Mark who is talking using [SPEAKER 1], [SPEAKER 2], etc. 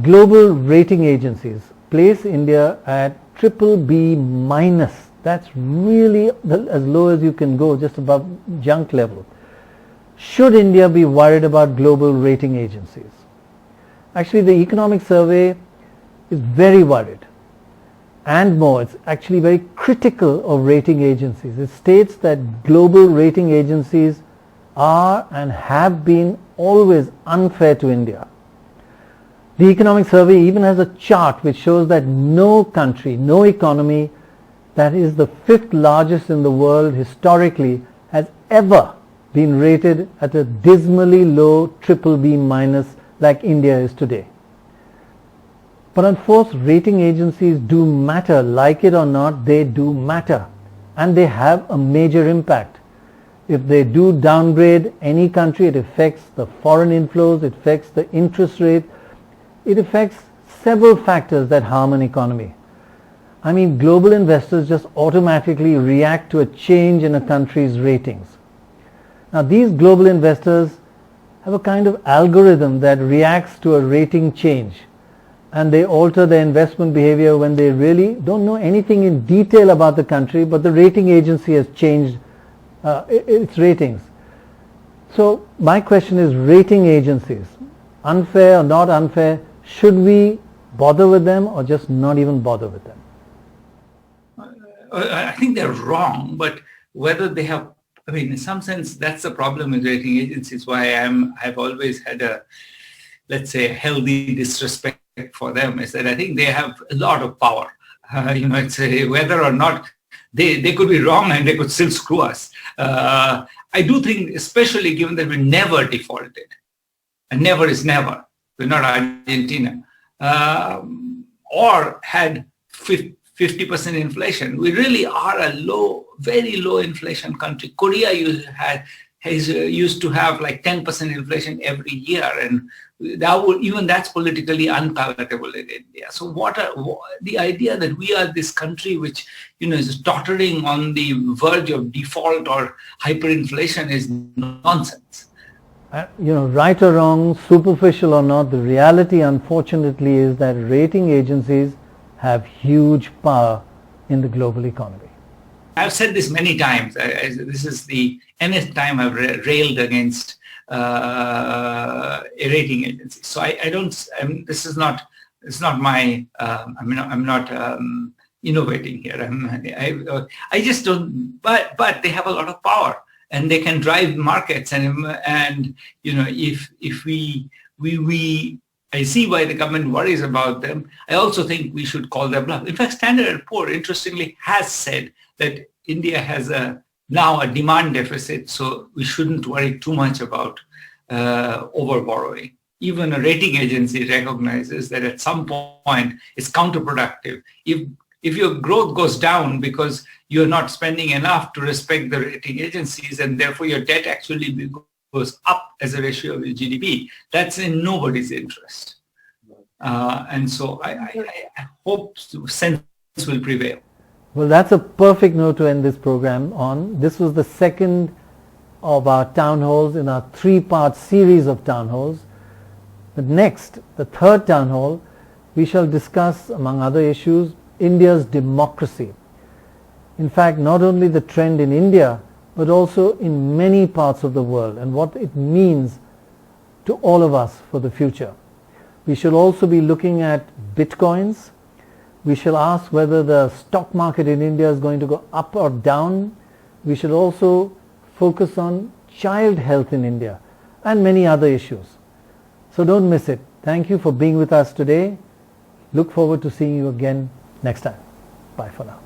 [SPEAKER 1] Global rating agencies place India at BBB minus. That's really as low as you can go, just above junk level. Should India be worried about global rating agencies? Actually, the economic survey is very worried, and more, it's actually very critical of rating agencies. It states that global rating agencies are and have been always unfair to India. The economic survey even has a chart which shows that no country, no economy that is the 5th largest in the world historically has ever been rated at a dismally low BBB minus like India is today. But of course, rating agencies do matter, like it or not, they do matter, and they have a major impact. If they do downgrade any country, it affects the foreign inflows, it affects the interest rate, it affects several factors that harm an economy. I mean, global investors just automatically react to a change in a country's ratings. Now, these global investors have a kind of algorithm that reacts to a rating change, and they alter their investment behavior when they really don't know anything in detail about the country, but the rating agency has changed its ratings. So my question is, rating agencies, unfair or not unfair, should we bother with them or just not even bother with them?
[SPEAKER 2] I think they're wrong, but whether they have, I mean, in some sense, that's the problem with rating agencies, why I've always had a, let's say, a healthy disrespect for them, is that I think they have a lot of power. It's whether or not they could be wrong and they could still screw us. I do think, especially given that we never defaulted, and never is never, we're not Argentina, or had 50% inflation. We really are a very low inflation country. Korea used to have like 10% inflation every year, and even that's politically unpalatable in India. So the idea that we are this country which is tottering on the verge of default or hyperinflation is nonsense.
[SPEAKER 1] Right or wrong, superficial or not, the reality unfortunately is that rating agencies have huge power in the global economy.
[SPEAKER 2] I've said this many times. This is the nth time I've railed against a rating agency. So this is not. It's not my. I'm not innovating here. I just don't. But they have a lot of power, and they can drive markets. And if we I see why the government worries about them. I also think we should call them bluff. In fact, Standard & Poor, interestingly, has said that India has now a demand deficit, so we shouldn't worry too much about overborrowing. Even a rating agency recognizes that at some point it's counterproductive. If your growth goes down because you're not spending enough to respect the rating agencies, and therefore your debt actually goes up as a ratio of your GDP, that's in nobody's interest. And so I hope sense will prevail.
[SPEAKER 1] Well, that's a perfect note to end this program on. This was the second of our town halls in our 3-part series of town halls. But next, the third town hall, we shall discuss, among other issues, India's democracy. In fact, not only the trend in India, but also in many parts of the world, and what it means to all of us for the future. We shall also be looking at bitcoins. We shall ask whether the stock market in India is going to go up or down. We shall also focus on child health in India and many other issues. So don't miss it. Thank you for being with us today. Look forward to seeing you again next time. Bye for now.